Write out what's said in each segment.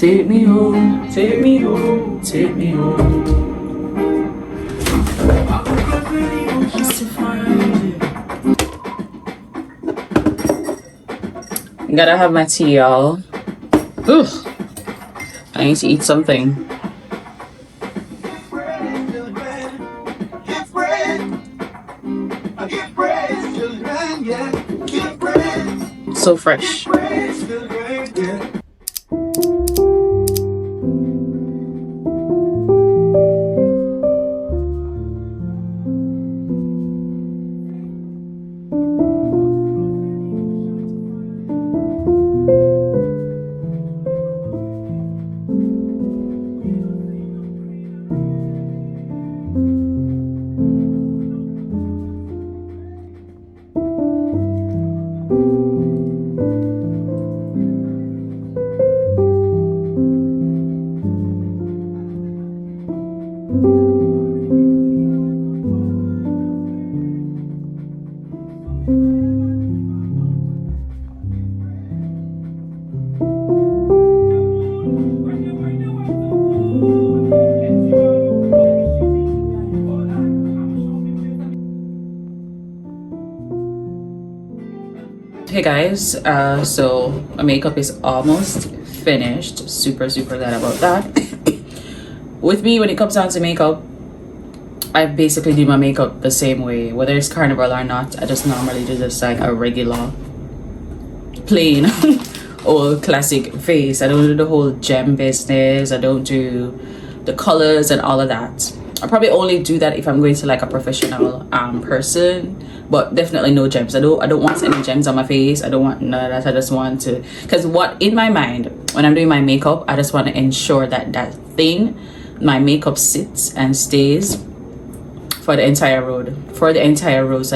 Take me home, take me home, take me home. Gotta have my tea, y'all. Ugh. I need to eat something. So fresh. Hey guys, so my makeup is almost finished. Super glad about that. With me, when it comes down to makeup, I basically do my makeup the same way, whether it's carnival or not. I just normally do just like a regular plain old classic face. I don't do the whole gem business. I don't do the colors and all of that. I probably only do that if I'm going to like a professional person, but definitely no gems. I don't want any gems on my face. I don't want none of that. I just want to, because what in my mind when I'm doing my makeup, I just want to ensure that my makeup sits and stays for the entire road. So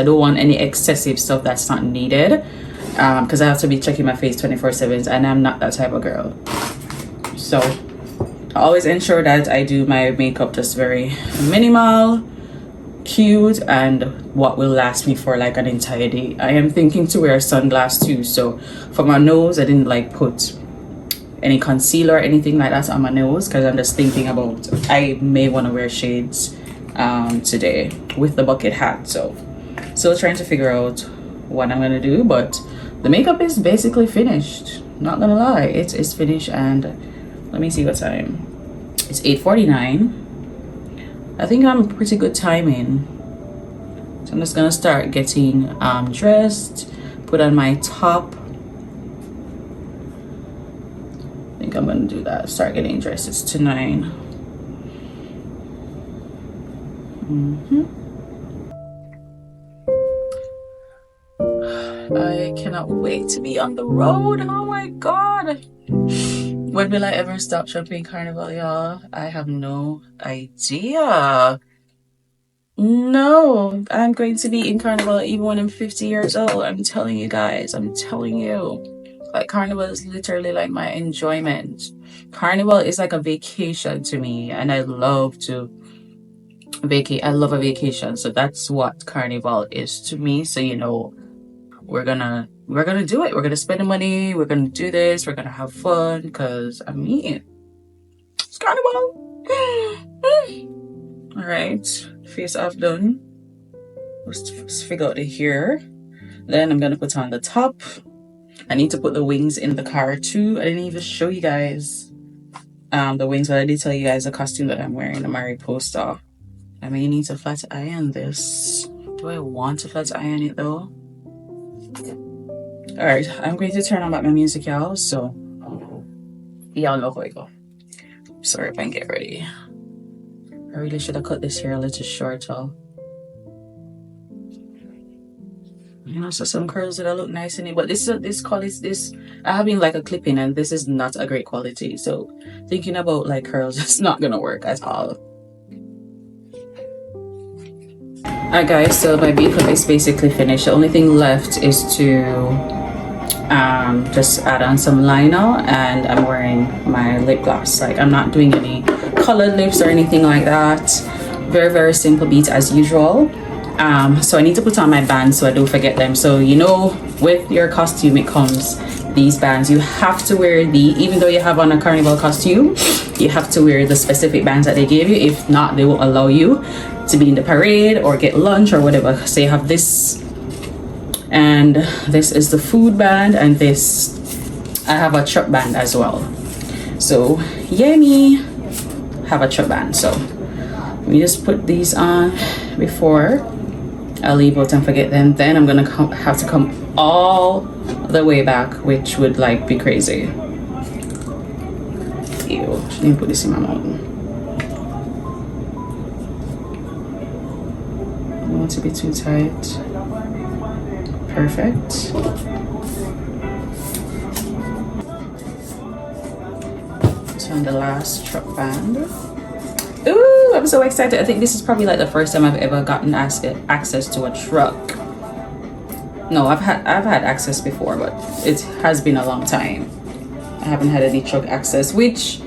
I don't want any excessive stuff that's not needed, because I have to be checking my face 24/7, and I'm not that type of girl. So I always ensure that I do my makeup just very minimal, cute, and what will last me for like an entire day. I am thinking to wear sunglasses too, so for my nose I didn't like put any concealer or anything like that on my nose, because I'm just thinking about I may want to wear shades today with the bucket hat. So still trying to figure out what I'm gonna do, but the makeup is basically finished, not gonna lie. It's finished, and let me see what time. It's 8:49. I think I'm pretty good timing. So I'm just gonna start getting dressed, put on my top. I think I'm gonna do that. Start getting dressed. It's to 9. I cannot wait to be on the road. Oh my god. When will I ever stop shopping carnival, y'all? I have no idea. No, I'm going to be in carnival even when I'm 50 years old. I'm telling you guys, I'm telling you. Like, carnival is literally like my enjoyment. Carnival is like a vacation to me, and I love to vacate. I love a vacation, so that's what carnival is to me. So you know, we're gonna do it. We're gonna spend the money. We're gonna do this. We're gonna have fun, because I mean, it's carnival. All right, face off done. Let's figure out the hair. Then I'm gonna put on the top. I need to put the wings in the car too. I didn't even show you guys the wings, but I did tell you guys the costume that I'm wearing, the Mariposa. I may need to flat iron this. Do I want to flat iron it though? All right, I'm going to turn on back my music, y'all, so y'all know how I go. Sorry if I get ready. I really should have cut this hair a little short, y'all. You know, so some curls that look nice in it, but this quality, I have been like a clip-in, and this is not a great quality. So thinking about like curls, it's not gonna work at all. Alright guys, so my makeup is basically finished. The only thing left is to just add on some liner, and I'm wearing my lip gloss. Like, I'm not doing any colored lips or anything like that. Very simple beat as usual. So I need to put on my bands so I don't forget them. So you know, with your costume it comes these bands. You have to wear even though you have on a carnival costume, you have to wear the specific bands that they gave you. If not, they won't allow you to be in the parade or get lunch or whatever. So you have this, and this is the food band, and this, I have a truck band as well. So yummy, have a truck band. So let me just put these on before I leave out and forget them. Then I'm gonna have to come all the way back, which would like be crazy. Ew, shouldn't even put this in my mouth. I don't want it to be too tight. Perfect. So on the last truck band. Ooh, I'm so excited. I think this is probably like the first time I've ever gotten access to a truck. No, I've had access before, but it has been a long time. I haven't had any truck access, which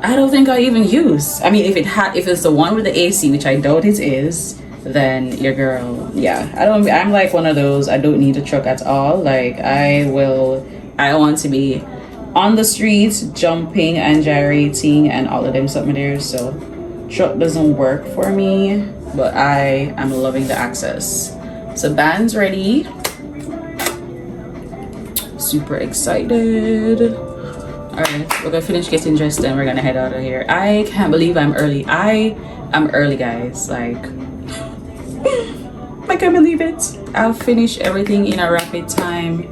I don't think I even use. I mean, if it's the one with the AC, which I doubt it is, then your girl, yeah. I'm like one of those, I don't need a truck at all. Like I want to be on the streets, jumping and gyrating and all of them something there. So truck doesn't work for me, but I am loving the access. So band's ready. Super excited. All right, we're gonna finish getting dressed and we're gonna head out of here. I can't believe I'm early. I am early, guys. Like, I can't believe it. I'll finish everything in a rapid time.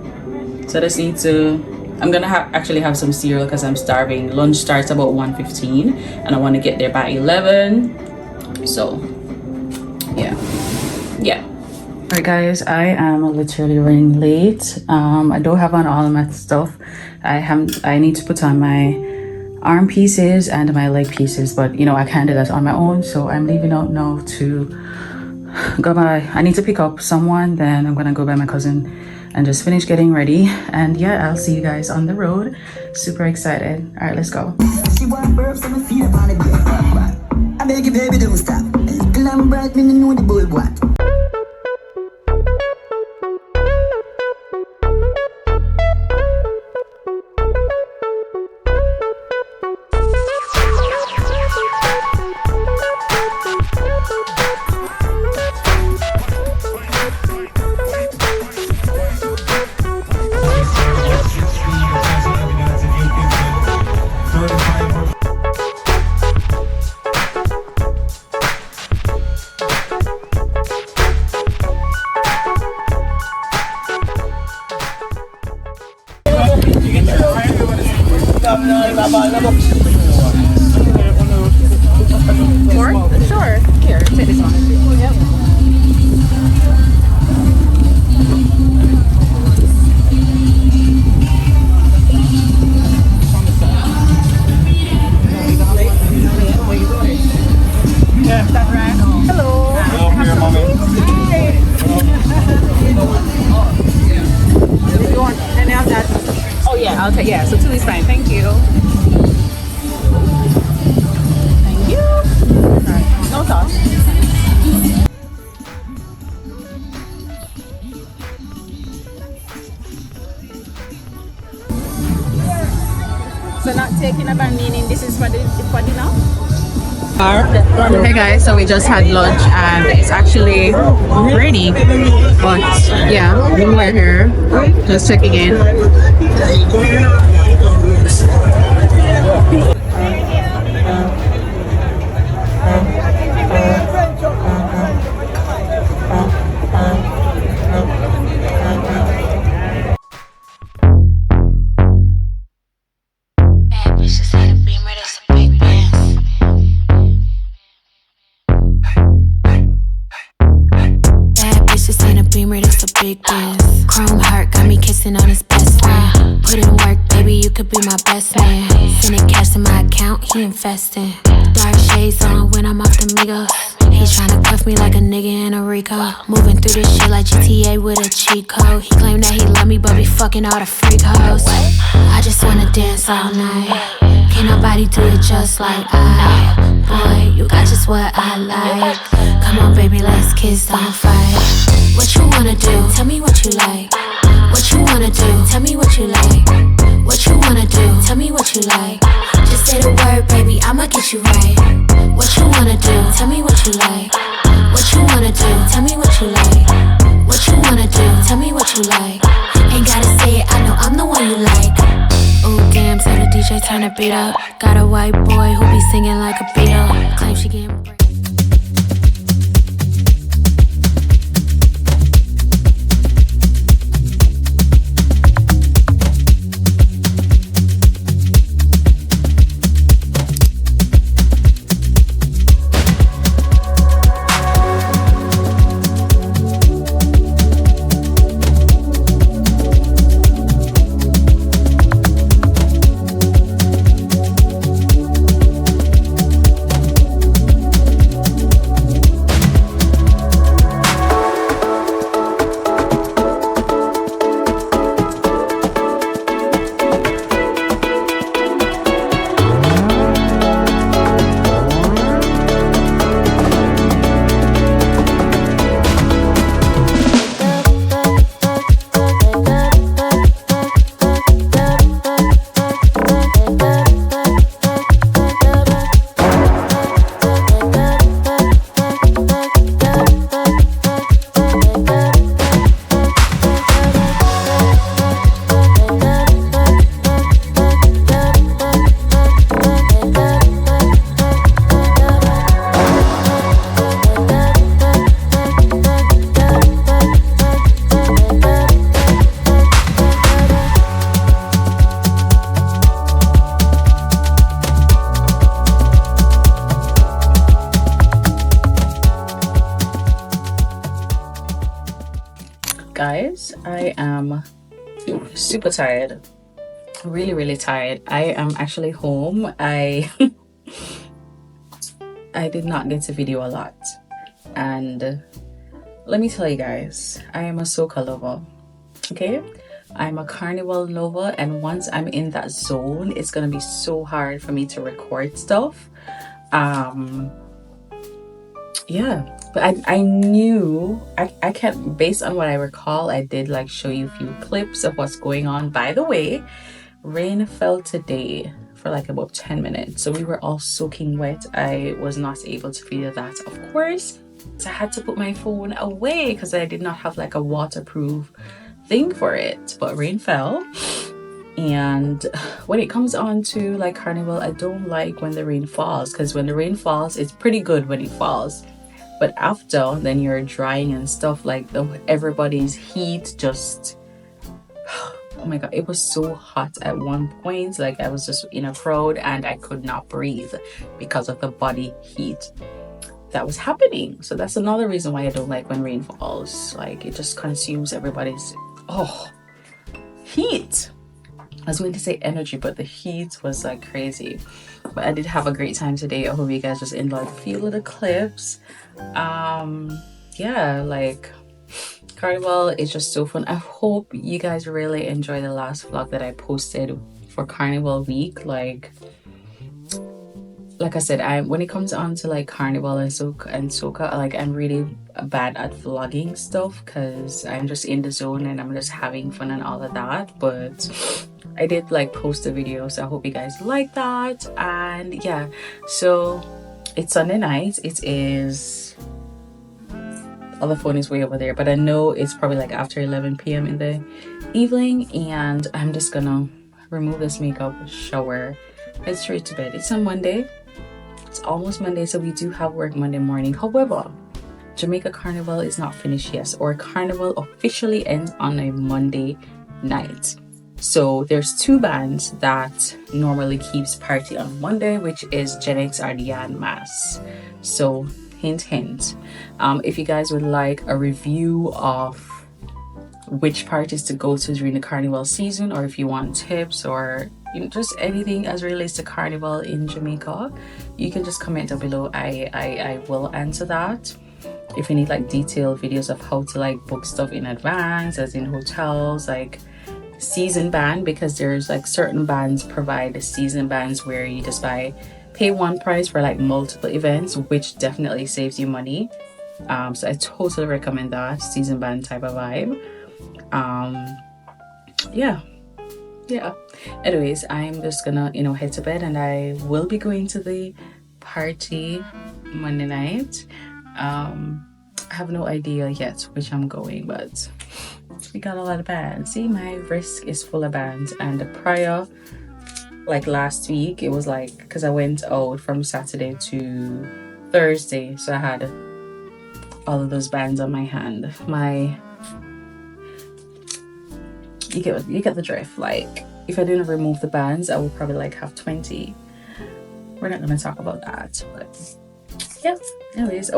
So I just need to, I'm gonna actually have some cereal because I'm starving. Lunch starts about 1:15 and I want to get there by 11. So yeah. All right, guys, I am literally running late. I don't have on all of my stuff. I need to put on my arm pieces and my leg pieces, but you know, I can't do that on my own. So I'm leaving out now to go by. I need to pick up someone, then I'm gonna go by my cousin and just finish getting ready. And yeah, I'll see you guys on the road. Super excited. All right, let's go. She want burps, I'ma feed up on the beer. I beg you, baby, don't stop. Glam bright, me know the boy what. Sure. Here, take this one. Yep. Hello. Hello, mommy. Do you want any of that? Oh yeah, I'll take, yeah, so 2 is fine. Thank you. Thank you. Alright, no sauce. So not taking a band, meaning this is for dinner? Hey guys, so we just had lunch and it's actually ready, but yeah, we're here just checking in. Big dance. Chrome heart got me kissing on his best friend. Put in work, baby, you could be my best man. Sending cash to my account, he investing. Dark shades on when I'm off the Migos. He tryna cuff me like a nigga in a Rico. Moving through this shit like GTA with a cheat code. He claimed that he love me, but be fucking all the freak hoes. I just wanna dance all night. Can't nobody do it just like I. Boy, you got just what I like. Come on, baby, let's kiss, don't fight. What you wanna do? Tell me what you like. What you wanna do? Tell me what you like. What you wanna do? Tell me what you like. Just say the word, baby, I'ma get you right. What you wanna do? Tell me what you like. What you wanna do? Tell me what you like. What you wanna do? Tell me what you like. Ain't gotta say it, I know I'm the one you like. Ooh, damn, tell the DJ turn the beat up. Got a white boy who be singing like a Beatle. Claim she getting break. Guys, I am super tired, really tired. I am actually home. I did not get to video a lot, and let me tell you guys, I am a soca lover. Okay, I'm a carnival lover, and once I'm in that zone, it's gonna be so hard for me to record stuff. Yeah, but I knew I can't, based on what I recall, I did like show you a few clips of what's going on. By the way, rain fell today for like about 10 minutes, so we were all soaking wet. I was not able to video that, of course, so I had to put my phone away because I did not have like a waterproof thing for it. But rain fell, and when it comes on to like carnival, I don't like when the rain falls, because when the rain falls, it's pretty good when it falls, but after, then you're drying and stuff, like everybody's heat just, oh my god, it was so hot at one point. Like I was just in a crowd and I could not breathe because of the body heat that was happening. So that's another reason why I don't like when rain falls. Like it just consumes everybody's heat. I was going to say energy, but the heat was like crazy. But I did have a great time today. I hope you guys just enjoyed a few of the clips. Yeah, like carnival is just so fun. I hope you guys really enjoy the last vlog that I posted for carnival week. Like I said, when it comes on to like carnival and soca, like I'm really bad at vlogging stuff because I'm just in the zone and I'm just having fun and all of that. But I did like post a video, so I hope you guys like that. And yeah, so it's Sunday night. It is, oh, the phone is way over there, but I know it's probably like after 11 p.m. in the evening, and I'm just gonna remove this makeup, shower, head straight to bed. It's on Monday. It's almost Monday, so we do have work Monday morning. However, Jamaica Carnival is not finished yet, or Carnival officially ends on a Monday night. So there's two bands that normally keeps party on Monday, which is Gen X or the Yan Mass. So hint hint, if you guys would like a review of which parties to go to during the carnival season, or if you want tips or just anything as relates to carnival in Jamaica, you can just comment down below. I will answer that. If you need like detailed videos of how to like book stuff in advance, as in hotels, like season band, because there's like certain bands provide season bands where you just pay one price for like multiple events, which definitely saves you money. So I totally recommend that season band type of vibe. Yeah. Anyways, I'm just gonna head to bed, and I will be going to the party Monday night. I have no idea yet which I'm going, but we got a lot of bands. See, my wrist is full of bands, and the prior, like last week, it was like, because I went out from Saturday to Thursday, so I had all of those bands on my hand. You get the drift. Like, if I didn't remove the bands, I would probably like have 20. We're not gonna talk about that, but yeah. Anyways,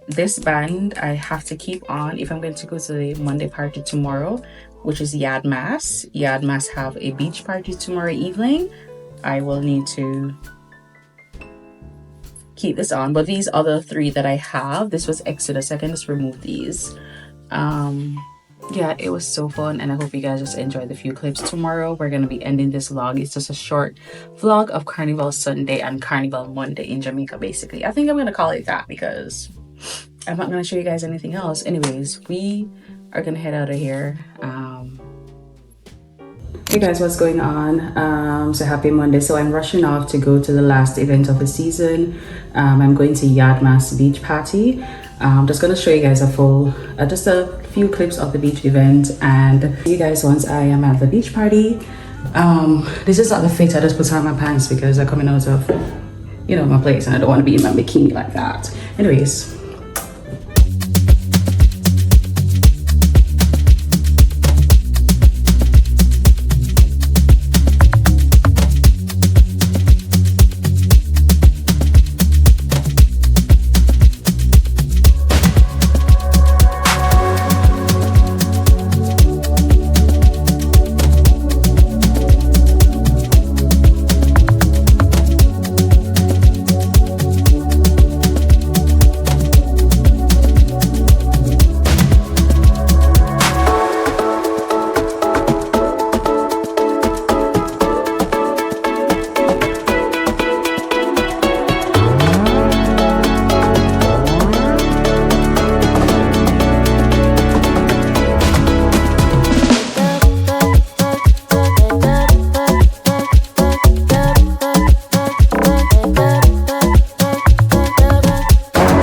this band I have to keep on if I'm going to go to the Monday party tomorrow, which is Yad Mas. Yad Mas have a beach party tomorrow evening. I will need to keep this on, but these other three that I have, this was Exodus. I can just remove these. Yeah, it was so fun, and I hope you guys just enjoyed the few clips. Tomorrow we're gonna be ending this vlog. It's just a short vlog of Carnival Sunday and Carnival Monday in Jamaica, basically. I think I'm gonna call it that because I'm not gonna show you guys anything else. Anyways, we are gonna head out of here. Hey guys, what's going on? So happy Monday. So I'm rushing off to go to the last event of the season. I'm going to Yad Mas beach party. I'm just gonna show you guys just a few clips of the beach event, and see you guys once I am at the beach party. This is not the fit. I just put on my pants because I'm coming out of my place, and I don't want to be in my bikini like that. Anyways,